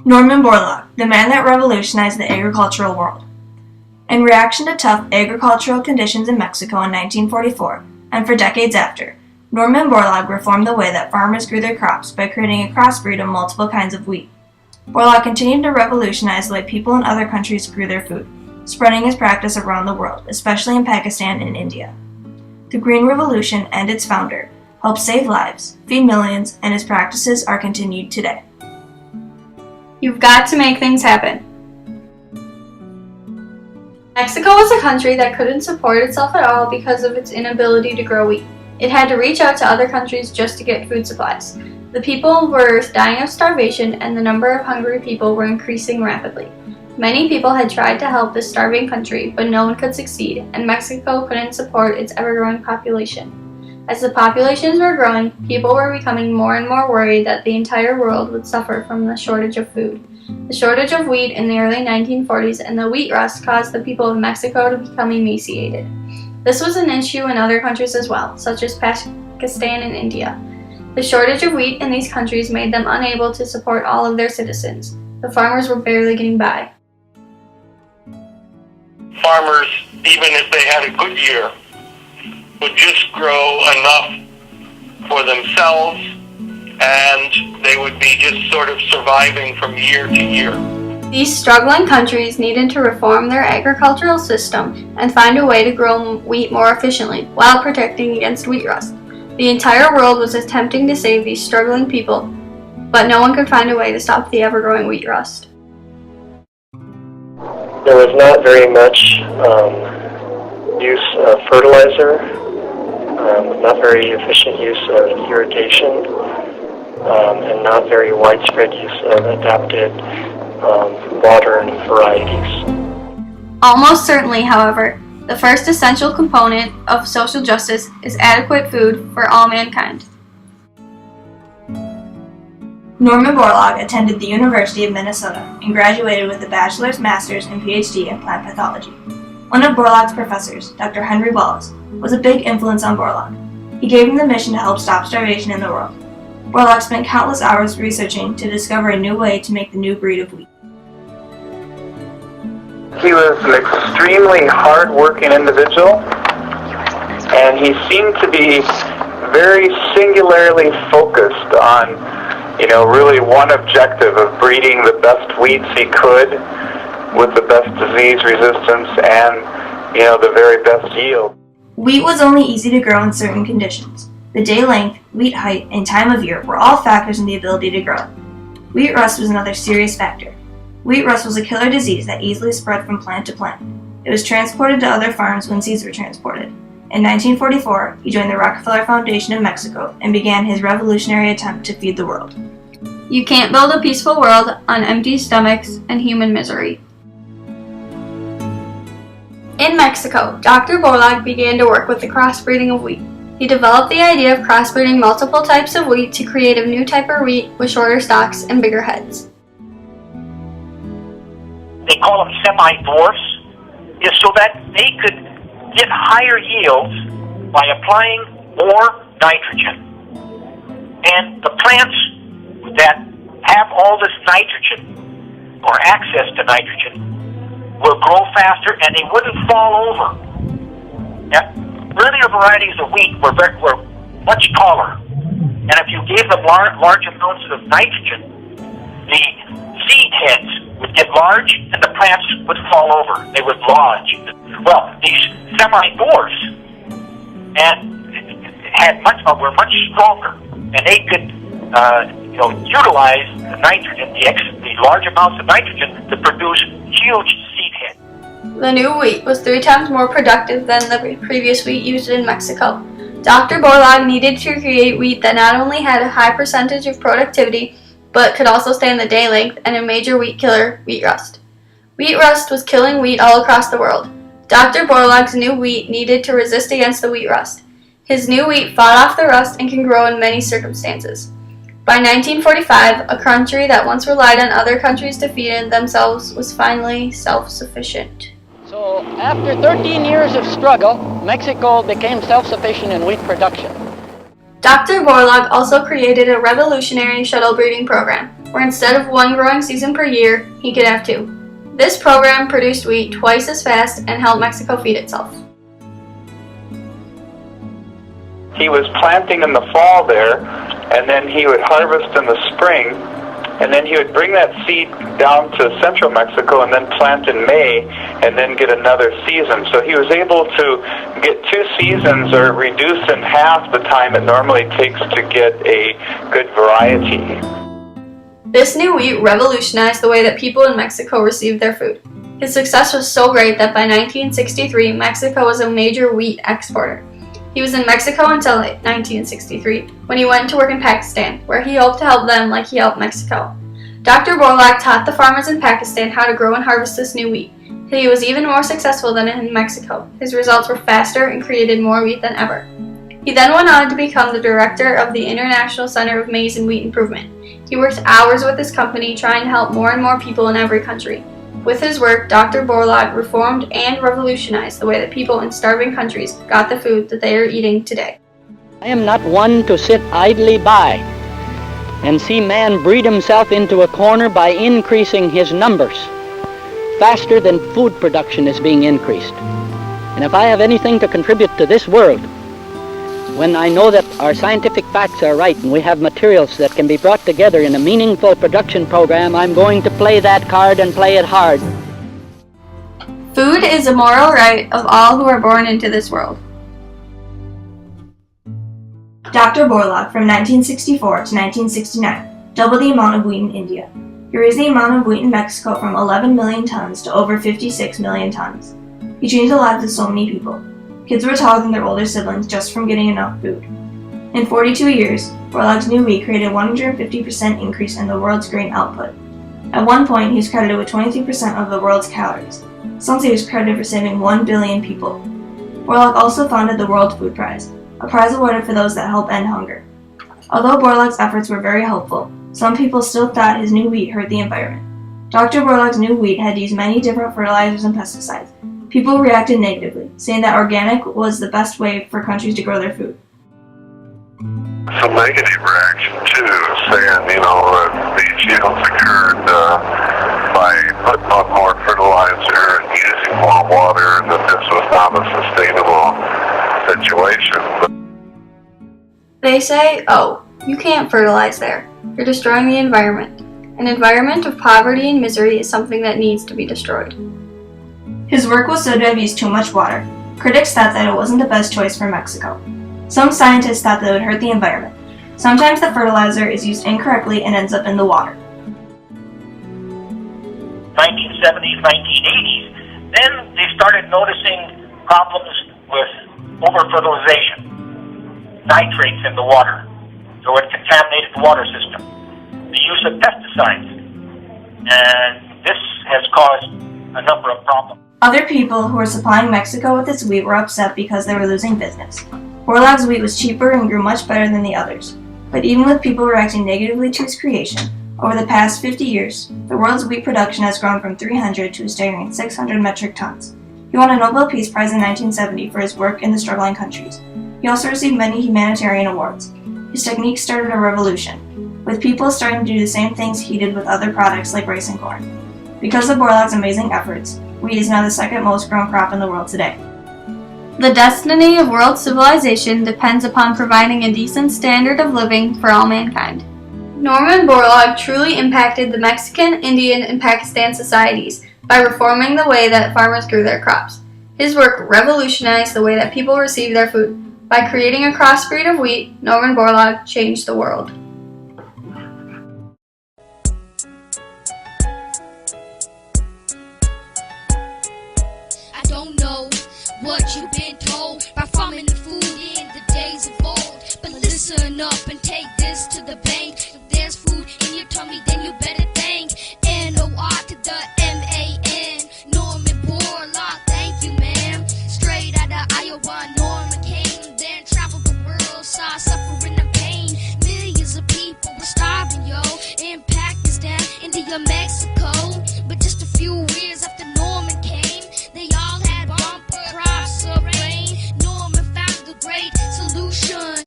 Norman Borlaug, the man that revolutionized the agricultural world. In reaction to tough agricultural conditions in Mexico in 1944, and for decades after, Norman Borlaug reformed the way that farmers grew their crops by creating a crossbreed of multiple kinds of wheat. Borlaug continued to revolutionize the way people in other countries grew their food, spreading his practice around the world, especially in Pakistan and India. The Green Revolution and its founder helped save lives, feed millions, and his practices are continued today. You've got to make things happen. Mexico was a country that couldn't support itself at all because of its inability to grow wheat. It had to reach out to other countries just to get food supplies. The people were dying of starvation and the number of hungry people were increasing rapidly. Many people had tried to help this starving country, but no one could succeed, and Mexico couldn't support its ever-growing population. As the populations were growing, people were becoming more and more worried that the entire world would suffer from the shortage of food. The shortage of wheat in the early 1940s and the wheat rust caused the people of Mexico to become emaciated. This was an issue in other countries as well, such as Pakistan and India. The shortage of wheat in these countries made them unable to support all of their citizens. The farmers were barely getting by. Farmers, even if they had a good year, would just grow enough for themselves, and they would be just sort of surviving from year to year. These struggling countries needed to reform their agricultural system and find a way to grow wheat more efficiently while protecting against wheat rust. The entire world was attempting to save these struggling people, but no one could find a way to stop the ever-growing wheat rust. There was not very much use of fertilizer, not very efficient use of irrigation, and not very widespread use of adapted water varieties. Almost certainly, however, the first essential component of social justice is adequate food for all mankind. Norman Borlaug attended the University of Minnesota and graduated with a bachelor's, master's, and PhD in plant pathology. One of Borlaug's professors, Dr. Henry Wallace, was a big influence on Borlaug. He gave him the mission to help stop starvation in the world. Borlaug spent countless hours researching to discover a new way to make the new breed of wheat. He was an extremely hard-working individual, and he seemed to be very singularly focused on, really one objective of breeding the best wheats he could with the best disease resistance and, the very best yield. Wheat was only easy to grow in certain conditions. The day length, wheat height, and time of year were all factors in the ability to grow. Wheat rust was another serious factor. Wheat rust was a killer disease that easily spread from plant to plant. It was transported to other farms when seeds were transported. In 1944, he joined the Rockefeller Foundation of Mexico and began his revolutionary attempt to feed the world. You can't build a peaceful world on empty stomachs and human misery. In Mexico, Dr. Borlaug began to work with the crossbreeding of wheat. He developed the idea of crossbreeding multiple types of wheat to create a new type of wheat with shorter stalks and bigger heads. They call them semi-dwarfs, is so that they could get higher yields by applying more nitrogen. And the plants that have all this nitrogen, or access to nitrogen, will grow faster and they wouldn't fall over. Now, earlier varieties of wheat were much taller, and if you gave them large amounts of nitrogen, the seed heads would get large and the plants would fall over. They would lodge. Well, these semi-dwarfs were much stronger, and they could utilize the nitrogen, the large amounts of nitrogen, to produce huge seed heads. The new wheat was 3 times more productive than the previous wheat used in Mexico. Dr. Borlaug needed to create wheat that not only had a high percentage of productivity, but could also stand the day length and a major wheat killer, wheat rust. Wheat rust was killing wheat all across the world. Dr. Borlaug's new wheat needed to resist against the wheat rust. His new wheat fought off the rust and can grow in many circumstances. By 1945, a country that once relied on other countries to feed themselves was finally self-sufficient. So after 13 years of struggle, Mexico became self-sufficient in wheat production. Dr. Borlaug also created a revolutionary shuttle breeding program. where instead of one growing season per year, he could have two. This program produced wheat twice as fast and helped Mexico feed itself. He was planting in the fall there, and then he would harvest in the spring, and then he would bring that seed down to central Mexico and then plant in May and then get another season. So he was able to get 2 seasons or reduce in half the time it normally takes to get a good variety. This new wheat revolutionized the way that people in Mexico received their food. His success was so great that by 1963, Mexico was a major wheat exporter. He was in Mexico until 1963, when he went to work in Pakistan, where he hoped to help them like he helped Mexico. Dr. Borlaug taught the farmers in Pakistan how to grow and harvest this new wheat. He was even more successful than in Mexico. His results were faster and created more wheat than ever. He then went on to become the director of the International Center of Maize and Wheat Improvement. He worked hours with his company trying to help more and more people in every country. With his work, Dr. Borlaug reformed and revolutionized the way that people in starving countries got the food that they are eating today. I am not one to sit idly by and see man breed himself into a corner by increasing his numbers faster than food production is being increased. And if I have anything to contribute to this world, when I know that our scientific facts are right and we have materials that can be brought together in a meaningful production program, I'm going to play that card and play it hard. Food is a moral right of all who are born into this world. Dr. Borlaug, from 1964 to 1969, doubled the amount of wheat in India. He raised the amount of wheat in Mexico from 11 million tons to over 56 million tons. He changed the lives of so many people. Kids were taller than their older siblings just from getting enough food. In 42 years, Borlaug's new wheat created a 150% increase in the world's grain output. At one point, he was credited with 23% of the world's calories. Some say he was credited for saving 1 billion people. Borlaug also founded the World Food Prize, a prize awarded for those that help end hunger. Although Borlaug's efforts were very helpful, some people still thought his new wheat hurt the environment. Dr. Borlaug's new wheat had used many different fertilizers and pesticides. People reacted negatively, saying that organic was the best way for countries to grow their food. Some negative reaction too, saying, that these yields occurred by putting on more fertilizer and using more water, and that this was not a sustainable situation. They say, oh, you can't fertilize there. You're destroying the environment. An environment of poverty and misery is something that needs to be destroyed. His work was said to have used too much water. Critics thought that it wasn't the best choice for Mexico. Some scientists thought that it would hurt the environment. Sometimes the fertilizer is used incorrectly and ends up in the water. 1970s, 1980s, then they started noticing problems with over-fertilization, nitrates in the water, so it contaminated the water system. The use of pesticides, and this has caused a number of problems. Other people who were supplying Mexico with its wheat were upset because they were losing business. Borlaug's wheat was cheaper and grew much better than the others. But even with people reacting negatively to its creation, over the past 50 years, the world's wheat production has grown from 300 to a staggering 600 metric tons. He won a Nobel Peace Prize in 1970 for his work in the struggling countries. He also received many humanitarian awards. His technique started a revolution, with people starting to do the same things he did with other products like rice and corn. Because of Borlaug's amazing efforts, wheat is now the second most grown crop in the world today. The destiny of world civilization depends upon providing a decent standard of living for all mankind. Norman Borlaug truly impacted the Mexican, Indian, and Pakistan societies by reforming the way that farmers grew their crops. His work revolutionized the way that people receive their food. By creating a crossbreed of wheat, Norman Borlaug changed the world. I don't know what you've been told by farming the food in the days of old, but listen up and take this to the